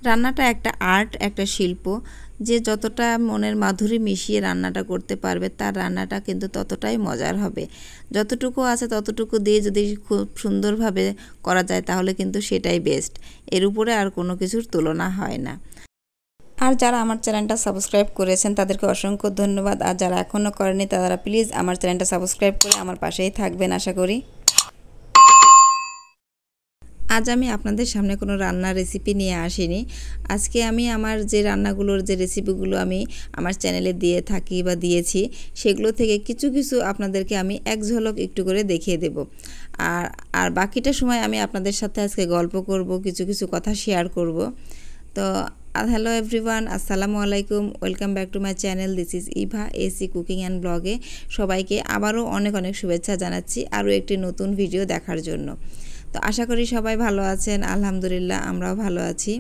রান্নাটা একটা আর্ট, একটা শিল্প। যে যতটা মনের মাধুরী মিশিয়ে রান্নাটা করতে পারবে তার রান্নাটা কিন্তু ততটাই মজার হবে। যতটুকু আছে ততটুকু দিয়ে যদি খুব সুন্দরভাবে করা যায় তাহলে কিন্তু সেটাই বেস্ট। এর উপরে আর কোনো কিছুর তুলনা হয় না। আর যারা আমার চ্যানেলটা সাবস্ক্রাইব করেছেন তাদেরকে অসংখ্য ধন্যবাদ। আর যারা এখনও করেনি তারা প্লিজ আমার চ্যানেলটা সাবস্ক্রাইব করে আমার পাশেই থাকবেন আশা করি। আজ আমি আপনাদের সামনে কোনো রান্নার রেসিপি নিয়ে আসিনি। আজকে আমি আমার যে রান্নাগুলোর যে রেসিপিগুলো আমি আমার চ্যানেলে দিয়ে থাকি বা দিয়েছি সেগুলো থেকে কিছু কিছু আপনাদেরকে আমি এক ঝলক একটু করে দেখিয়ে দেব। আর বাকিটা সময় আমি আপনাদের সাথে আজকে গল্প করব, কিছু কিছু কথা শেয়ার করব। তো হ্যালো এভরিওয়ান, আসসালামু আলাইকুম, welcome back to my channel. This is Eva AC cooking and ব্লগে সবাইকে আবারও অনেক অনেক শুভেচ্ছা জানাচ্ছি আরও একটি নতুন ভিডিও দেখার জন্য। তো আশা করি সবাই ভালো আছেন, আলহামদুলিল্লাহ আমরাও ভালো আছি।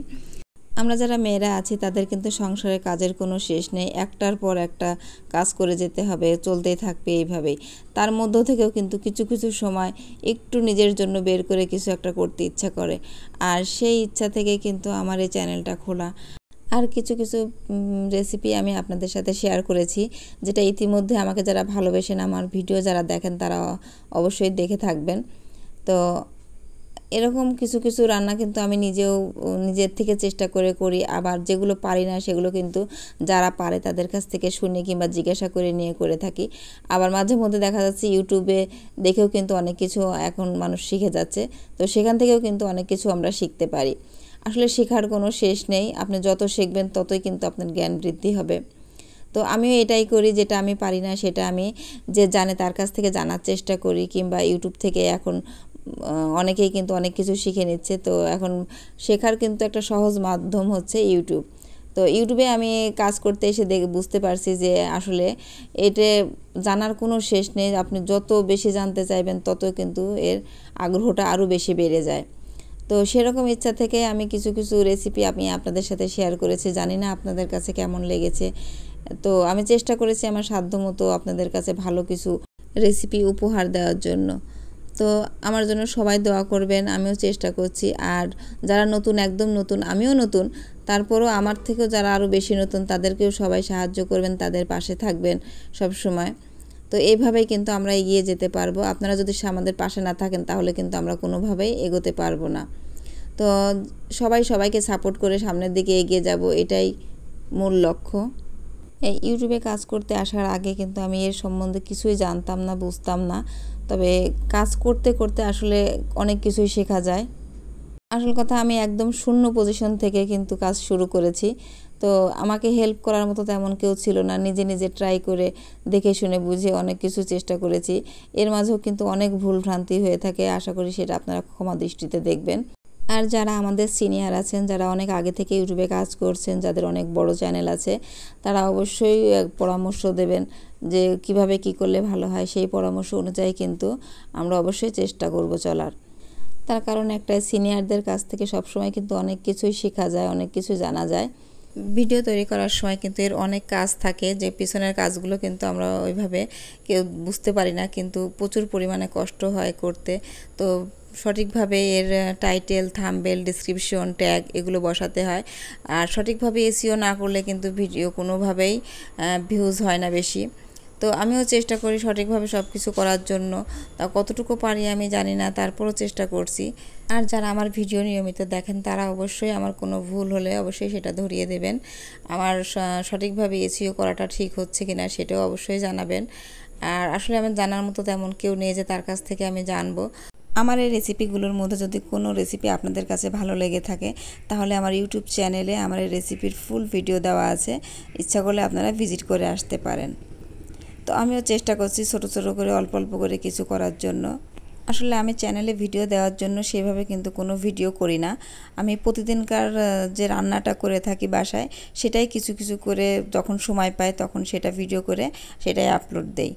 আমরা যারা মেয়েরা আছি তাদের কিন্তু সংসারের কাজের কোনো শেষ নেই, একটার পর একটা কাজ করে যেতে হবে, চলতেই থাকবে এইভাবেই। তার মধ্য থেকেও কিন্তু কিছু কিছু সময় একটু নিজের জন্য বের করে কিছু একটা করতে ইচ্ছা করে। আর সেই ইচ্ছা থেকে কিন্তু আমার এই চ্যানেলটা খোলা। আর কিছু কিছু রেসিপি আমি আপনাদের সাথে শেয়ার করেছি, যেটা ইতিমধ্যে আমাকে যারা ভালোবেসেন, আমার ভিডিও যারা দেখেন তারা অবশ্যই দেখে থাকবেন। তো এরকম কিছু কিছু রান্না কিন্তু আমি নিজের থেকে চেষ্টা করে করি। আবার যেগুলো পারি না সেগুলো কিন্তু যারা পারে তাদের কাছ থেকে শুনে কিংবা জিজ্ঞাসা করে নিয়ে করে থাকি। আবার মাঝে মধ্যে দেখা যাচ্ছে ইউটিউবে দেখেও কিন্তু অনেক কিছু এখন মানুষ শিখে যাচ্ছে। তো সেখান থেকেও কিন্তু অনেক কিছু আমরা শিখতে পারি। আসলে শেখার কোনো শেষ নেই, আপনি যত শিখবেন ততই কিন্তু আপনার জ্ঞান বৃদ্ধি হবে। তো আমিও এটাই করি, যেটা আমি পারি না সেটা আমি যে জানে তার কাছ থেকে জানার চেষ্টা করি। কিংবা ইউটিউব থেকে এখন অনেকেই কিন্তু অনেক কিছু শিখে নিচ্ছে। তো এখন শেখার কিন্তু একটা সহজ মাধ্যম হচ্ছে ইউটিউব। তো ইউটিউবে আমি কাজ করতে এসে বুঝতে পারছি যে আসলে এটা জানার কোনো শেষ নেই। আপনি যত বেশি জানতে চাইবেন তত কিন্তু এর আগ্রহটা আরও বেশি বেড়ে যায়। তো সেরকম ইচ্ছা থেকে আমি কিছু কিছু রেসিপি আমি আপনাদের সাথে শেয়ার করেছি। জানি না আপনাদের কাছে কেমন লেগেছে। তো আমি চেষ্টা করেছি আমার সাধ্যমতো আপনাদের কাছে ভালো কিছু রেসিপি উপহার দেওয়ার জন্য। তো আমার জন্য সবাই দোয়া করবেন, আমিও চেষ্টা করছি। আর যারা নতুন, একদম নতুন, আমিও নতুন, তারপরও আমার থেকেও যারা আরও বেশি নতুন তাদেরকেও সবাই সাহায্য করবেন, তাদের পাশে থাকবেন সব সময়। তো এইভাবেই কিন্তু আমরা এগিয়ে যেতে পারবো। আপনারা যদি আমাদের পাশে না থাকেন তাহলে কিন্তু আমরা কোনোভাবেই এগোতে পারবো না। তো সবাই সবাইকে সাপোর্ট করে সামনের দিকে এগিয়ে যাব, এটাই মূল লক্ষ্য। এই ইউটিউবে কাজ করতে আসার আগে কিন্তু আমি এর সম্বন্ধে কিছুই জানতাম না, বুঝতাম না। তবে কাজ করতে করতে আসলে অনেক কিছুই শেখা যায়। আসল কথা, আমি একদম শূন্য পজিশন থেকে কিন্তু কাজ শুরু করেছি। তো আমাকে হেল্প করার মতো তেমন কেউ ছিল না। নিজে নিজে ট্রাই করে দেখে শুনে বুঝে অনেক কিছু চেষ্টা করেছি। এর মাঝেও কিন্তু অনেক ভুল ভ্রান্তি হয়ে থাকে, আশা করি সেটা আপনারা ক্ষমা দৃষ্টিতে দেখবেন। আর যারা আমাদের সিনিয়র আছেন, যারা অনেক আগে থেকে ইউটিউবে কাজ করছেন, যাদের অনেক বড় চ্যানেল আছে, তারা অবশ্যই পরামর্শ দেবেন যে কিভাবে কি করলে ভালো হয়। সেই পরামর্শ অনুযায়ী কিন্তু আমরা অবশ্যই চেষ্টা করব চলার। তার কারণ একটা, সিনিয়রদের কাছ থেকে সবসময় কিন্তু অনেক কিছুই শেখা যায়, অনেক কিছু জানা যায়। ভিডিও তৈরি করার সময় কিন্তু এর অনেক কাজ থাকে, যে পিছনের কাজগুলো কিন্তু আমরা ওইভাবে কেউ বুঝতে পারি না, কিন্তু প্রচুর পরিমাণে কষ্ট হয় করতে। তো সঠিকভাবে এর টাইটেল, থাম্বনেল, ডেসক্রিপশন, ট্যাগ এগুলো বসাতে হয়। আর সঠিকভাবে এসইও না করলে কিন্তু ভিডিও কোনোভাবেই ভিউজ হয় না বেশি। তো আমিও চেষ্টা করি সঠিকভাবে সব কিছু করার জন্য। তা কতটুকু পারি আমি জানি না, তারপরও চেষ্টা করছি। আর যারা আমার ভিডিও নিয়মিত দেখেন তারা অবশ্যই আমার কোনো ভুল হলে অবশ্যই সেটা ধরিয়ে দেবেন। আমার সঠিকভাবে এসইও করাটা ঠিক হচ্ছে কিনা সেটাও অবশ্যই জানাবেন। আর আসলে আমার জানার মতো তেমন কেউ নেই যে তার কাছ থেকে আমি জানবো। আমার এই রেসিপিগুলোর মধ্যে যদি কোনো রেসিপি আপনাদের কাছে ভালো লেগে থাকে তাহলে আমার ইউটিউব চ্যানেলে আমার এই রেসিপির ফুল ভিডিও দেওয়া আছে, ইচ্ছা করলে আপনারা ভিজিট করে আসতে পারেন। তো আমিও চেষ্টা করছি ছোট ছোট করে, অল্প অল্প করে কিছু করার জন্য। আসলে আমি চ্যানেলে ভিডিও দেওয়ার জন্য সেভাবে কিন্তু কোনো ভিডিও করি না। আমি প্রতিদিনকার যে রান্নাটা করে থাকি বাসায় সেটাই কিছু কিছু করে যখন সময় পাই তখন সেটা ভিডিও করে সেটাই আপলোড দেই।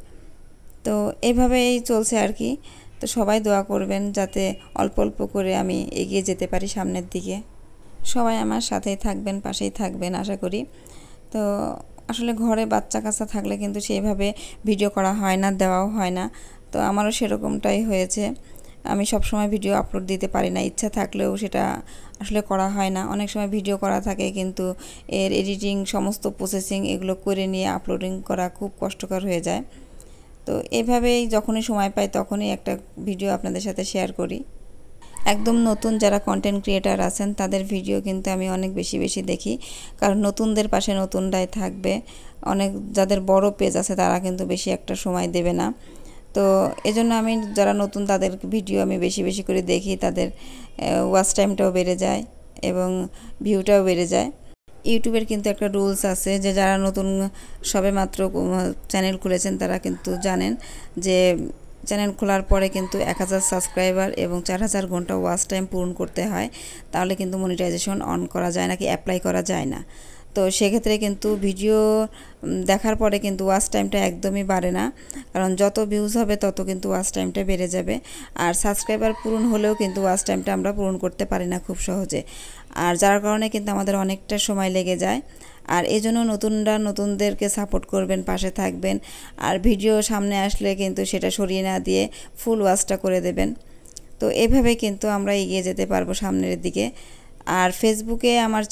তো এইভাবেই চলছে আর কি। তো সবাই দোয়া করবেন যাতে অল্প অল্প করে আমি এগিয়ে যেতে পারি সামনের দিকে। সবাই আমার সাথেই থাকবেন, পাশেই থাকবেন আশা করি। তো আসলে ঘরে বাচ্চা কাচ্চা থাকলে কিন্তু সেইভাবে ভিডিও করা হয় না, দেওয়াও হয় না। তো আমারও সেরকমটাই হয়েছে। আমি সব সময় ভিডিও আপলোড দিতে পারি না, ইচ্ছা থাকলেও সেটা আসলে করা হয় না। অনেক সময় ভিডিও করা থাকে কিন্তু এর এডিটিং সমস্ত প্রসেসিং এগুলো করে নিয়ে আপলোডিং করা খুব কষ্টকর হয়ে যায়। তো এভাবেই যখনই সময় পাই তখনই একটা ভিডিও আপনাদের সাথে শেয়ার করি। একদম নতুন যারা কন্টেন্ট ক্রিয়েটার আছেন তাদের ভিডিও কিন্তু আমি অনেক বেশি দেখি, কারণ নতুনদের পাশে নতুনরাই থাকবে। অনেক যাদের বড় পেজ আছে তারা কিন্তু বেশি একটা সময় দেবে না। তো এজন্য আমি যারা নতুন তাদের ভিডিও আমি বেশি করে দেখি, তাদের ওয়াচ টাইমটাও বেড়ে যায় এবং ভিউটাও বেড়ে যায়। ইউটিউবের কিন্তু একটা রুলস আছে যে যারা নতুন সবেমাত্র চ্যানেল খুলেছেন তারা কিন্তু জানেন যে চ্যানেল খোলার পরে কিন্তু 1000 সাবস্ক্রাইবার এবং 4000 ঘন্টা ওয়াচ টাইম পূরণ করতে হয়, তাহলে কিন্তু মনিটাইজেশন অন করা যায় না, কি অ্যাপ্লাই করা যায় না। তো সেক্ষেত্রে কিন্তু ভিডিও দেখার পরে কিন্তু ওয়াচ টাইমটা একদমই বাড়ে না, কারণ যত ভিউজ হবে তত কিন্তু ওয়াচ টাইমটা বেড়ে যাবে। আর সাবস্ক্রাইবার পূরণ হলেও কিন্তু ওয়াচ টাইমটা আমরা পূরণ করতে পারি না খুব সহজে, আর যার কারণে কিন্তু আমাদের অনেকটা সময় লেগে যায়। আর এই জন্য নতুনরা নতুনদেরকে সাপোর্ট করবেন, পাশে থাকবেন, আর ভিডিও সামনে আসলে কিন্তু সেটা সরিয়ে না দিয়ে ফুল ওয়াচটা করে দেবেন। তো এভাবে কিন্তু আমরা এগিয়ে যেতে পারবো সামনের দিকে। আর ফেসবুকে আমার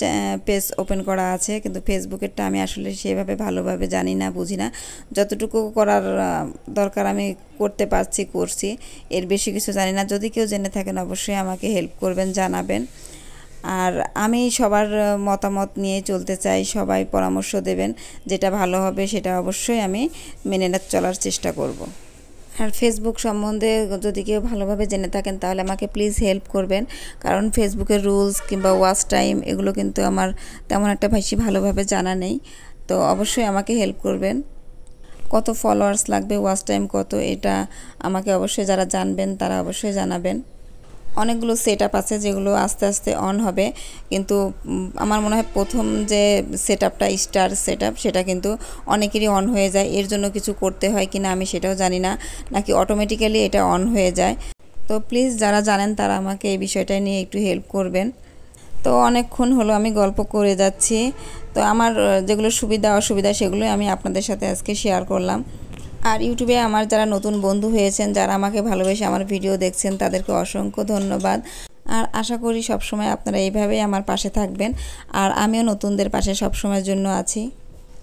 পেজ ওপেন করা আছে, কিন্তু ফেসবুকেরটা আমি আসলে সেভাবে ভালোভাবে জানি না, বুঝি না। যতটুকু করার দরকার আমি করছি, এর বেশি কিছু জানি না। যদি কেউ জেনে থাকেন অবশ্যই আমাকে হেল্প করবেন, জানাবেন। আর আমি সবার মতামত নিয়ে চলতে চাই, সবাই পরামর্শ দেবেন, যেটা ভালো হবে সেটা অবশ্যই আমি মেনে চলার চেষ্টা করব। আর ফেসবুক সম্বন্ধে যদি কেউ ভালোভাবে জেনে থাকেন তাহলে আমাকে প্লিজ হেল্প করবেন, কারণ ফেসবুকের রুলস কিংবা ওয়াচ টাইম এগুলো কিন্তু আমার তেমন একটা বেশি ভালোভাবে জানা নেই। তো অবশ্যই আমাকে হেল্প করবেন। কত ফলোয়ার্স লাগবে, ওয়াচ টাইম কত, এটা আমাকে অবশ্যই যারা জানবেন তারা অবশ্যই জানাবেন। অনেকগুলো সেটআপ আছে যেগুলো আস্তে আস্তে অন হবে, কিন্তু আমার মনে হয় প্রথম যে সেটআপটা স্টার সেটআপ সেটা কিন্তু অনেকেরই অন হয়ে যায়। এর জন্য কিছু করতে হয় কিনা আমি সেটাও জানি না, নাকি অটোমেটিক্যালি এটা অন হয়ে যায়। তো প্লিজ যারা জানেন তারা আমাকে এই বিষয়টা নিয়ে একটু হেল্প করবেন। তো অনেকক্ষণ হলো আমি গল্প করে যাচ্ছি, তো আমার যেগুলো সুবিধা অসুবিধা সেগুলোই আমি আপনাদের সাথে আজকে শেয়ার করলাম। আর ইউটিউবে আমার যারা নতুন বন্ধু হয়েছেন, যারা আমাকে ভালোবেসে আমার ভিডিও দেখছেন, তাদেরকে অসংখ্য ধন্যবাদ। আর আশা করি সবসময় আপনারা এইভাবেই আমার পাশে থাকবেন, আর আমিও নতুনদের পাশে সবসময়ের জন্য আছি।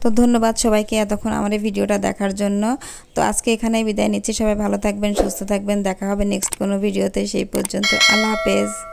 তো ধন্যবাদ সবাইকে এতক্ষণ আমার এই ভিডিওটা দেখার জন্য। তো আজকে এখানেই বিদায় নিচ্ছি। সবাই ভালো থাকবেন, সুস্থ থাকবেন। দেখা হবে নেক্সট কোনো ভিডিওতে। সেই পর্যন্ত আল্লাহ হাফেজ।